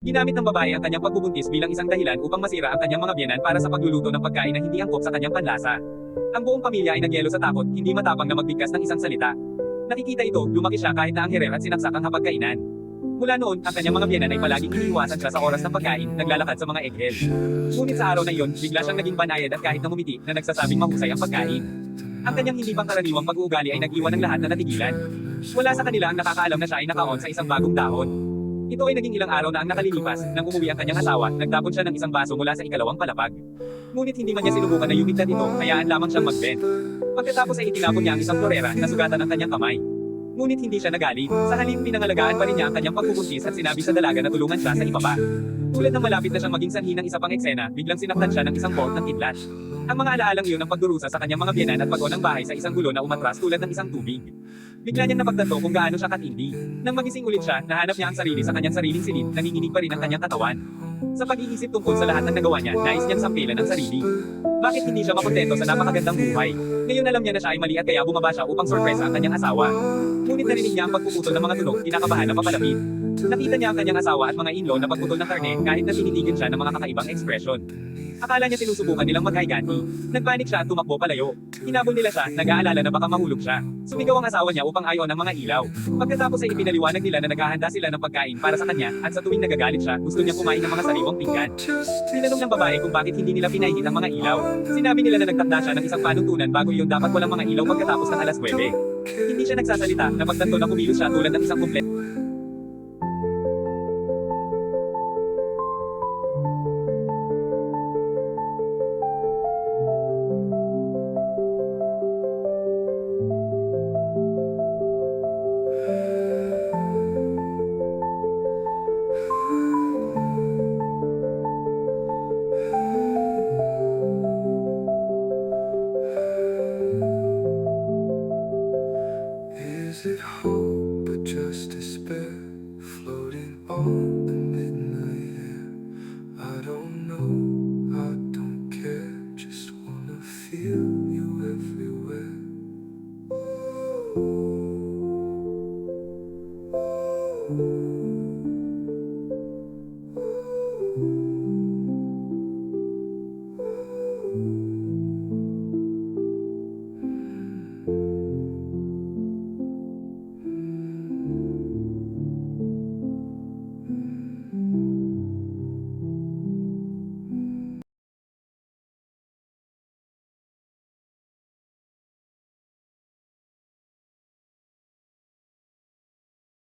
Ginamit ng babae ang kanyang pagbubuntis bilang isang dahilan upang masira ang kanyang mga biyenan para sa pagluluto ng pagkain na hindi angkop sa kanyang panlasa. Ang buong pamilya ay nagyelo sa takot, hindi matapang na magbigkas ng isang salita. Nakikita ito, lumaki siya kahit na ang hirer at sinaksak ang hapagkainan. Mula noon, ang kanyang mga biyenan ay palaging iniiwasan siya sa oras ng pagkain, naglalakad sa mga egghell. Ngunit sa araw na iyon, bigla siyang naging banayad at kahit namumiti na nagsasabing mahusay ang pagkain. Ang kanyang hindi pangkaraniwang pag-uugali ay nag-iwan ng lahat na natigilan. Wala sa kanila ang nakakaalam na siya ay nakaon sa isang bagong dahon. Ito ay naging ilang araw na ang nakalilipas, nang umuwi ang kanyang asawa, nagtapon siya ng isang baso mula sa ikalawang palapag. Ngunit hindi man niya sinubukan na yumigtat ito, hayaan lamang siyang mag-bend. Pagkatapos ay itinapon niya ang isang florera na sugatan ang kanyang kamay. Ngunit hindi siya nagalit, sa halip pinangalagaan pa rin niya ang kanyang pagbubuntis at sinabi sa dalaga na tulungan siya sa ibaba. Tulad ng malapit na siyang maging sanhi ng isa pang eksena, biglang sinaktan siya ng isang bolt ng kidlat. Ang mga alaalang iyon ang pagdurusa sa kanyang mga biyenan at pag-on ng bahay sa isang gulo na umatras tulad ng isang tubig. Bigla niyang napagtanto kung gaano siya katindi. Nang magising ulit siya, nahanap niya ang sarili sa kanyang sariling silid, nanginginig pa rin ang kanyang katawan. Sa pag-iisip tungkol sa lahat ng nagawa niya, nais niyang sampilan ang sarili. Bakit hindi siya makontento sa napakagandang buhay? Ngayon alam niya na siya ay mali at kaya bumaba siya upang sorpresa ang kanyang asawa. Ngunit narinig niya ang pagpuputol ng mga tunog, kinakabahan na papalapit. Nakita niya ang kanyang asawa at mga in-law na pagputol ng karne kahit na tinitigil siya ng mga kakaibang ekspresyon. Akala niya sinusubukan nilang magkaiganti. Nagpanik siya at tumakbo palayo. Hinabol nila siya, nag-aalala na baka mahulog siya. Sumigaw ang asawa niya upang ayaw ng mga ilaw. Pagkatapos ay ipinaliwanag nila na naghahanda sila ng pagkain para sa kanya, at sa tuwing nagagalit siya, gusto niya kumain ng mga sariwang pinggan. Tinanong ng babae kung bakit hindi nila pinahigit ang mga ilaw. Sinabi nila na nagtakda siya ng isang panuntunan bago iyon dapat walang mga ilaw pagkatapos ng alas 9. Hindi siya nagsasalita, napagtanto na kumilos siya tulad ng isang kumpleto. Is it hope or just despair floating on the